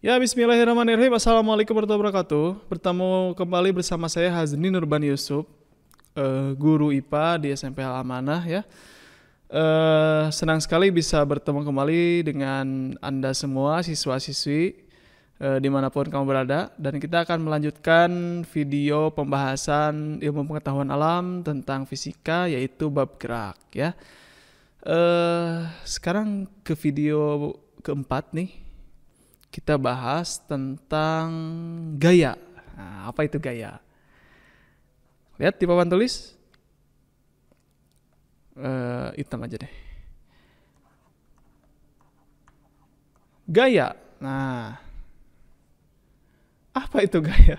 Ya, bismillahirrahmanirrahim. Assalamualaikum warahmatullahi wabarakatuh. Bertemu kembali bersama saya Hazni Nurban Yusuf, guru IPA di SMP Al Amanah ya. Senang sekali bisa bertemu kembali dengan Anda semua siswa-siswi dimanapun kamu berada. Dan kita akan melanjutkan video pembahasan ilmu pengetahuan alam tentang fisika, yaitu bab gerak ya. Sekarang ke video keempat nih. Kita bahas tentang gaya. Nah, apa itu gaya? Lihat di papan tulis. Hitam aja deh. Gaya. Nah, apa itu gaya?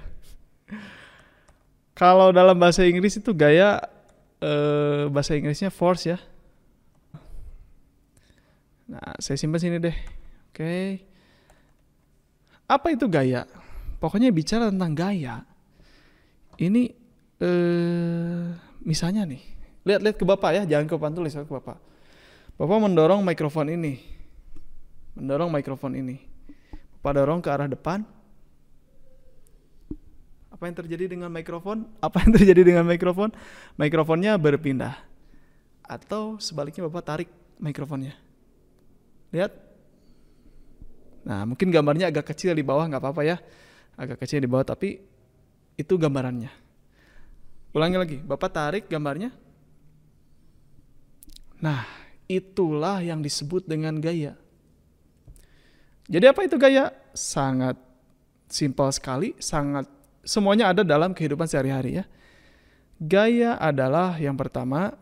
Kalau dalam bahasa Inggris itu gaya, bahasa Inggrisnya force ya. Nah, saya simpan sini deh. Oke. Apa itu gaya? Pokoknya bicara tentang gaya. Ini misalnya nih, lihat ke Bapak ya, jangan ke papan tulis, ke Bapak. Bapak mendorong mikrofon ini. Bapak dorong ke arah depan. Apa yang terjadi dengan mikrofon? Mikrofonnya berpindah. Atau sebaliknya Bapak tarik mikrofonnya. Lihat. Nah, mungkin gambarnya agak kecil di bawah, nggak apa-apa ya. Agak kecil di bawah, tapi itu gambarannya. Ulangi lagi, Bapak tarik gambarnya. Nah, itulah yang disebut dengan gaya. Jadi apa itu gaya? Sangat simpel sekali, semuanya ada dalam kehidupan sehari-hari ya. Gaya adalah yang pertama,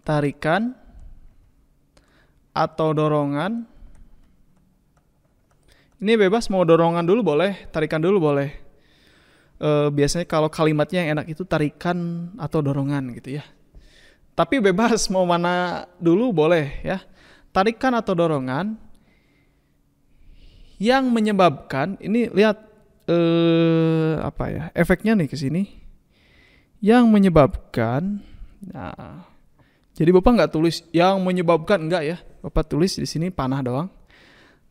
tarikan atau dorongan. Ini bebas, mau dorongan dulu boleh, tarikan dulu boleh. Biasanya kalau kalimatnya yang enak itu tarikan atau dorongan gitu ya. Tapi bebas mau mana dulu boleh ya. Tarikan atau dorongan yang menyebabkan, ini lihat efeknya nih ke sini. Yang menyebabkan, nah, jadi Bapak nggak tulis yang menyebabkan, enggak ya. Bapak tulis di sini panah doang.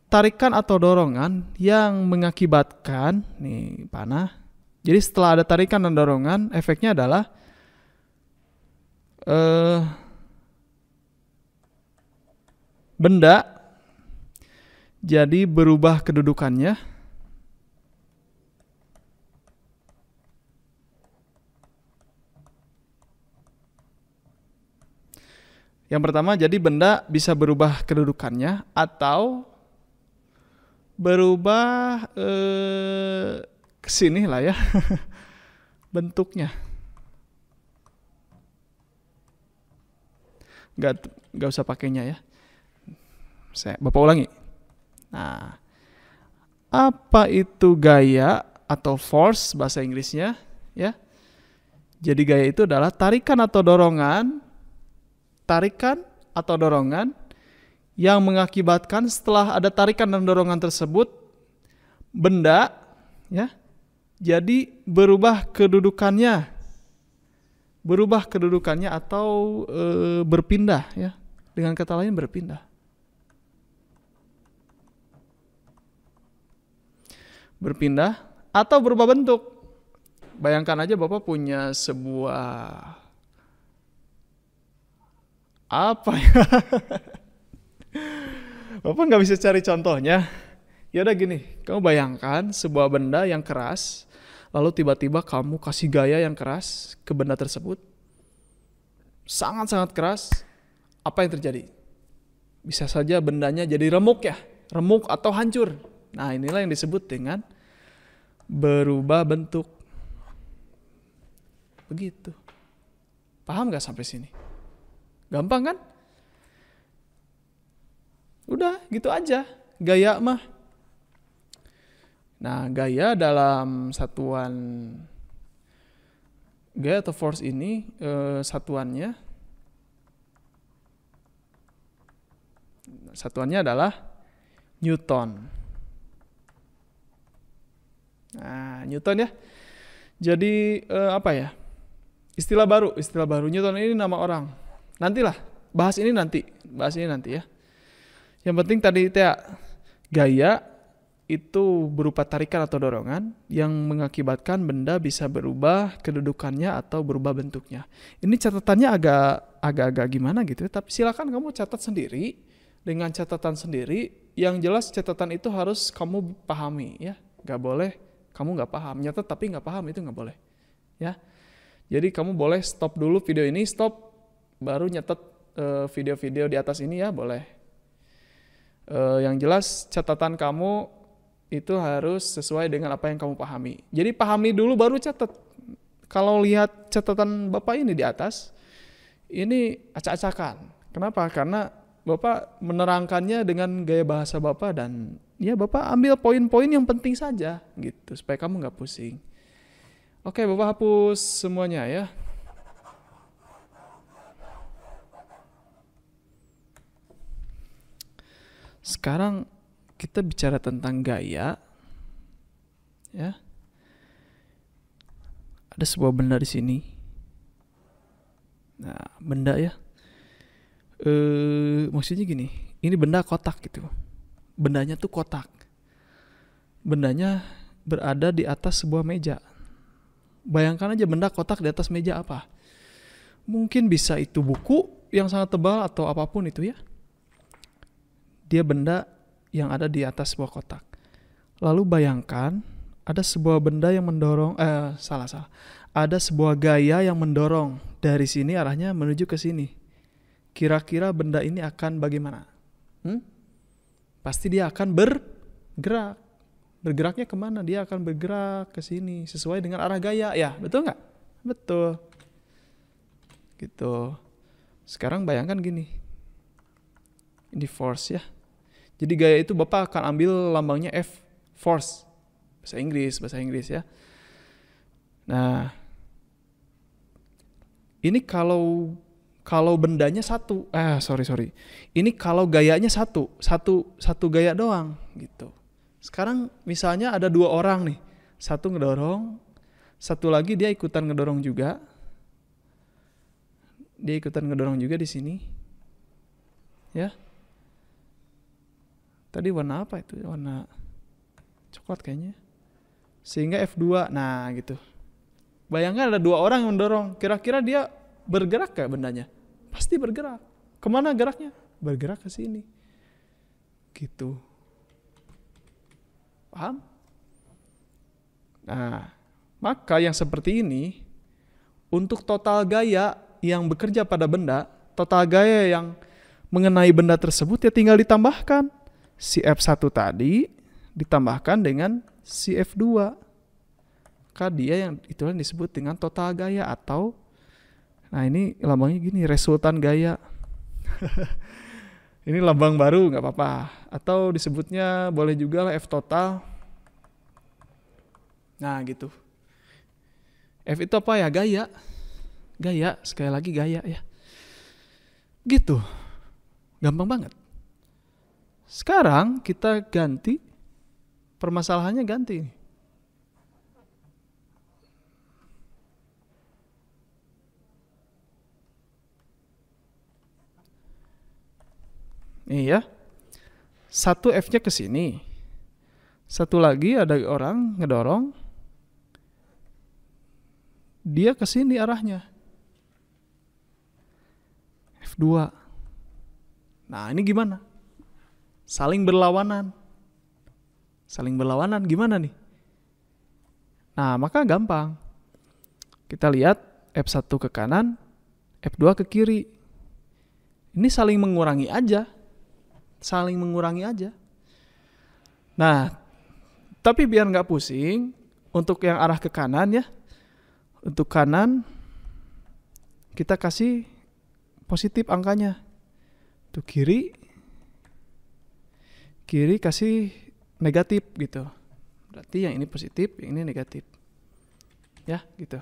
Tarikan atau dorongan yang mengakibatkan, nih panah. Jadi setelah ada tarikan dan dorongan, efeknya adalah benda jadi berubah kedudukannya. Yang pertama, jadi benda bisa berubah kedudukannya atau berubah kesini lah ya bentuknya. Gak usah pakainya ya. Bapak ulangi. Nah, apa itu gaya atau force bahasa Inggrisnya ya? Jadi gaya itu adalah tarikan atau dorongan yang mengakibatkan setelah ada tarikan dan dorongan tersebut benda ya jadi berubah kedudukannya atau berpindah ya, dengan kata lain berpindah atau berubah bentuk. Bayangkan aja Bapak punya sebuah apa ya? Bapak nggak bisa cari contohnya. Ya udah gini, kamu bayangkan sebuah benda yang keras, lalu tiba-tiba kamu kasih gaya yang keras ke benda tersebut, sangat-sangat keras. Apa yang terjadi? Bisa saja bendanya jadi remuk atau hancur. Nah, inilah yang disebut dengan berubah bentuk. Begitu. Paham nggak sampai sini? Gampang kan? Udah gitu aja. Gaya mah. Nah, gaya dalam satuan gaya atau force ini satuannya adalah Newton. Nah, Newton ya. Jadi apa ya? Istilah baru Newton ini nama orang. Nantilah, bahas ini nanti ya. Yang penting tadi Gaya itu berupa tarikan atau dorongan yang mengakibatkan benda bisa berubah kedudukannya atau berubah bentuknya. Ini catatannya agak gimana gitu, tapi silakan kamu catat sendiri dengan catatan sendiri. Yang jelas catatan itu harus kamu pahami ya. Gak boleh kamu gak paham, nyatet tapi gak paham, itu gak boleh ya. Jadi kamu boleh stop dulu video ini, stop, baru nyatet video-video di atas ini ya, boleh. Yang jelas catatan kamu itu harus sesuai dengan apa yang kamu pahami. Jadi pahami dulu baru catat. Kalau lihat catatan Bapak ini di atas, ini acak-acakan. Kenapa? Karena Bapak menerangkannya dengan gaya bahasa Bapak dan ya Bapak ambil poin-poin yang penting saja gitu supaya kamu nggak pusing. Oke, Bapak hapus semuanya ya. Sekarang kita bicara tentang gaya, ya. Ada sebuah benda di sini. Nah, benda ya. Maksudnya gini, ini benda kotak gitu. Bendanya tuh kotak. Bendanya berada di atas sebuah meja. Bayangkan aja benda kotak di atas meja apa? Mungkin bisa itu buku yang sangat tebal atau apapun itu ya. Dia benda yang ada di atas sebuah kotak. Lalu bayangkan ada sebuah benda yang mendorong, ada sebuah gaya yang mendorong dari sini arahnya menuju ke sini. Kira-kira benda ini akan bagaimana? Pasti dia akan bergerak. Bergeraknya kemana? Dia akan bergerak ke sini sesuai dengan arah gaya, ya betul nggak? Betul. Gitu. Sekarang bayangkan gini. Ini force ya. Jadi gaya itu Bapak akan ambil lambangnya F, force. Bahasa Inggris ya. Nah, ini kalau bendanya satu. Ini kalau gayanya satu gaya doang gitu. Sekarang misalnya ada 2 orang nih. Satu ngedorong, satu lagi dia ikutan ngedorong juga. Dia ikutan ngedorong juga di sini. Ya. Tadi warna apa itu? Warna coklat kayaknya. Sehingga F2. Nah, gitu. Bayangkan ada 2 orang yang mendorong. Kira-kira dia bergerak gak bendanya? Pasti bergerak. Kemana geraknya? Bergerak ke sini. Gitu. Paham? Nah, maka yang seperti ini, untuk total gaya yang bekerja pada benda, total gaya yang mengenai benda tersebut ya tinggal ditambahkan. Si F1 tadi ditambahkan dengan si F2. Maka dia yang itulah disebut dengan total gaya atau, nah ini lambangnya gini, resultan gaya. Ini lambang baru nggak apa-apa. Atau disebutnya boleh juga lah F total. Nah gitu. F itu apa ya? Gaya. Gaya, sekali lagi gaya ya. Gitu. Gampang banget. Sekarang kita ganti. Permasalahannya ganti. Nih ya. Satu F-nya ke sini. Satu lagi ada orang ngedorong. Dia ke sini arahnya. F2. Nah, ini gimana? Saling berlawanan. Saling berlawanan gimana nih? Nah, maka gampang. Kita lihat F1 ke kanan, F2 ke kiri. Ini saling mengurangi aja. Saling mengurangi aja. Nah, tapi biar nggak pusing, untuk yang arah ke kanan ya, untuk kanan kita kasih positif angkanya. Untuk kiri kasih negatif gitu. Berarti yang ini positif, yang ini negatif. Ya, gitu.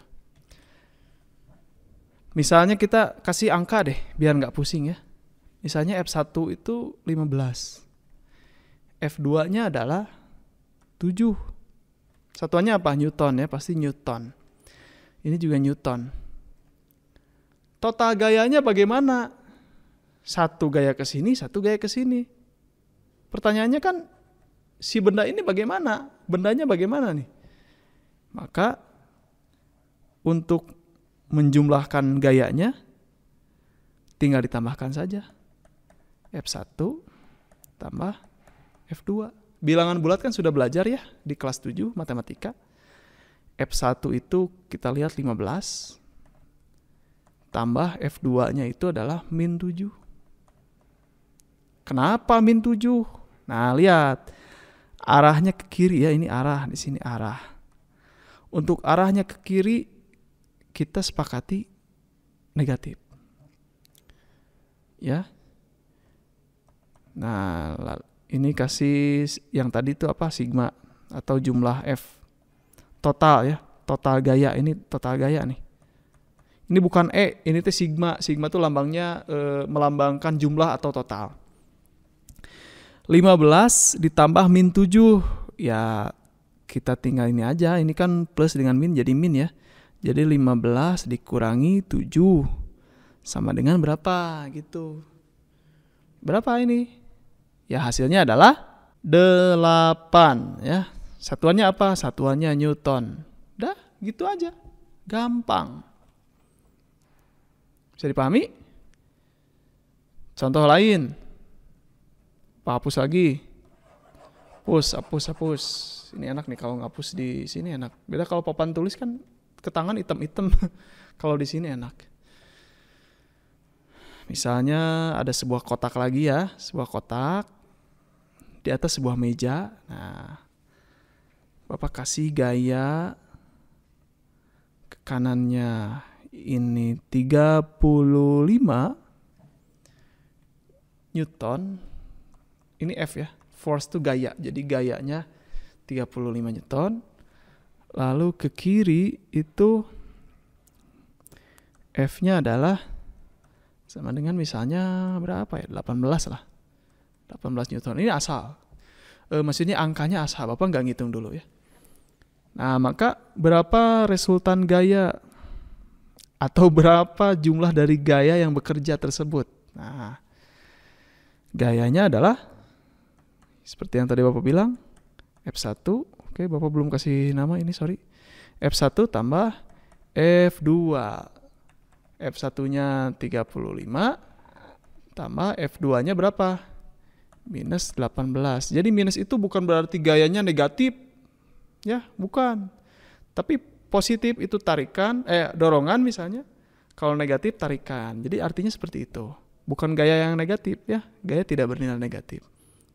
Misalnya kita kasih angka deh, biar nggak pusing ya. Misalnya F1 itu 15. F2-nya adalah 7. Satuannya apa? Newton ya, pasti Newton. Ini juga Newton. Total gayanya bagaimana? Satu gaya ke sini, satu gaya ke sini. Pertanyaannya kan si benda ini bagaimana? Bendanya bagaimana nih? Maka untuk menjumlahkan gayanya tinggal ditambahkan saja. F1 tambah F2. Bilangan bulat kan sudah belajar ya di kelas 7 matematika. F1 itu kita lihat 15 tambah F2-nya itu adalah min 7. Kenapa min 7? Nah, lihat. Arahnya ke kiri ya, ini arah, di sini arah. Untuk arahnya ke kiri kita sepakati negatif. Ya. Nah, ini kasih yang tadi itu apa? Sigma atau jumlah F. Total ya, total gaya, ini total gaya nih. Ini bukan E, ini tuh sigma. Sigma tuh lambangnya melambangkan jumlah atau total. 15 ditambah min 7. Ya kita tinggal ini aja. Ini kan plus dengan min jadi min ya. Jadi 15 dikurangi 7 sama dengan berapa gitu. Berapa ini? Ya hasilnya adalah 8 ya. Satuannya apa? Satuannya Newton. Dah gitu aja. Gampang. Bisa dipahami? Contoh lain. Hapus lagi. Hapus. Ini enak nih kalau ngapus di sini enak. Beda kalau papan tulis kan ke tangan hitam-hitam. Kalau di sini enak. Misalnya ada sebuah kotak lagi ya, sebuah kotak di atas sebuah meja. Nah, Bapak kasih gaya ke kanannya ini 35 Newton. Ini F ya, force itu gaya. Jadi gayanya 35 Newton. Lalu ke kiri itu F-nya adalah sama dengan misalnya berapa ya? 18 lah. 18 Newton. Ini asal. Maksudnya angkanya asal. Bapak nggak ngitung dulu ya. Nah, maka berapa resultan gaya atau berapa jumlah dari gaya yang bekerja tersebut? Nah, gayanya adalah seperti yang tadi Bapak bilang, F1, oke Bapak belum kasih nama ini, sorry. F1 tambah F2. F1-nya 35, tambah F2-nya berapa? Minus 18. Jadi minus itu bukan berarti gayanya negatif. Ya, bukan. Tapi positif itu tarikan, dorongan misalnya. Kalau negatif tarikan. Jadi artinya seperti itu. Bukan gaya yang negatif ya. Gaya tidak bernilai negatif.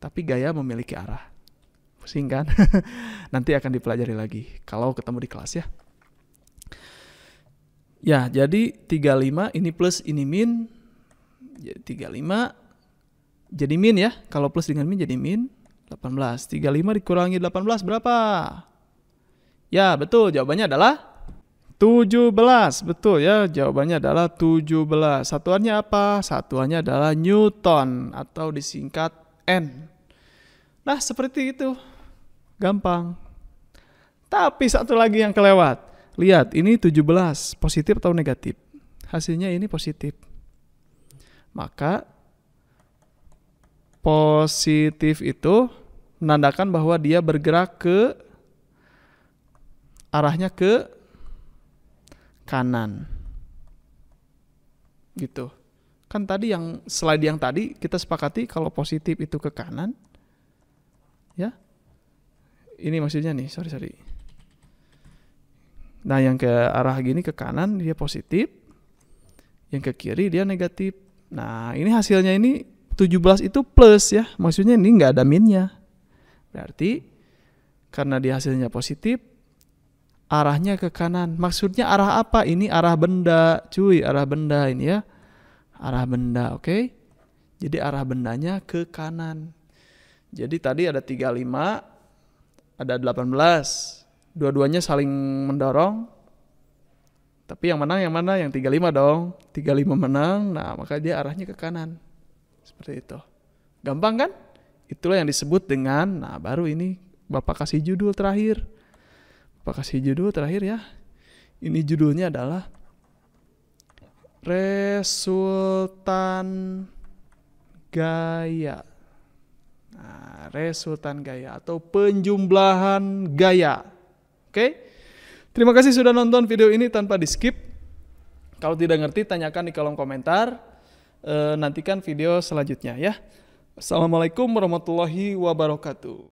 Tapi gaya memiliki arah. Pusing kan? Nanti akan dipelajari lagi kalau ketemu di kelas ya. Ya, jadi 35 ini plus ini min. Jadi 35 jadi min ya. Kalau plus dengan min jadi min 18. 35 dikurangi 18 berapa? Ya, betul. Jawabannya adalah 17. Betul ya. Jawabannya adalah 17. Satuannya apa? Satuannya adalah Newton atau disingkat N. Nah, seperti itu. Gampang. Tapi satu lagi yang kelewat. Lihat, ini 17. Positif atau negatif? Hasilnya ini positif. Maka positif itu menandakan bahwa dia bergerak ke arahnya ke kanan. Gitu. Kan tadi yang slide yang tadi kita sepakati kalau positif itu ke kanan. Ya. Ini maksudnya nih, sorry. Nah, yang ke arah gini ke kanan dia positif. Yang ke kiri dia negatif. Nah, ini hasilnya ini 17 itu plus ya. Maksudnya ini nggak ada minnya. Berarti karena dia hasilnya positif, arahnya ke kanan. Maksudnya arah apa? Ini arah benda, cuy. Arah benda ini ya. Arah benda, oke? Jadi arah bendanya ke kanan. Jadi tadi ada 35, ada 18. Dua-duanya saling mendorong. Tapi yang menang yang mana? Yang 35 dong. 35 menang, nah maka dia arahnya ke kanan. Seperti itu. Gampang kan? Itulah yang disebut dengan, nah baru ini Bapak kasih judul terakhir. Bapak kasih judul terakhir ya. Ini judulnya adalah resultan gaya. Nah, resultan gaya atau penjumlahan gaya. Oke. Terima kasih sudah nonton video ini tanpa di-skip. Kalau tidak ngerti, tanyakan di kolom komentar. Nantikan video selanjutnya ya. Assalamualaikum warahmatullahi wabarakatuh.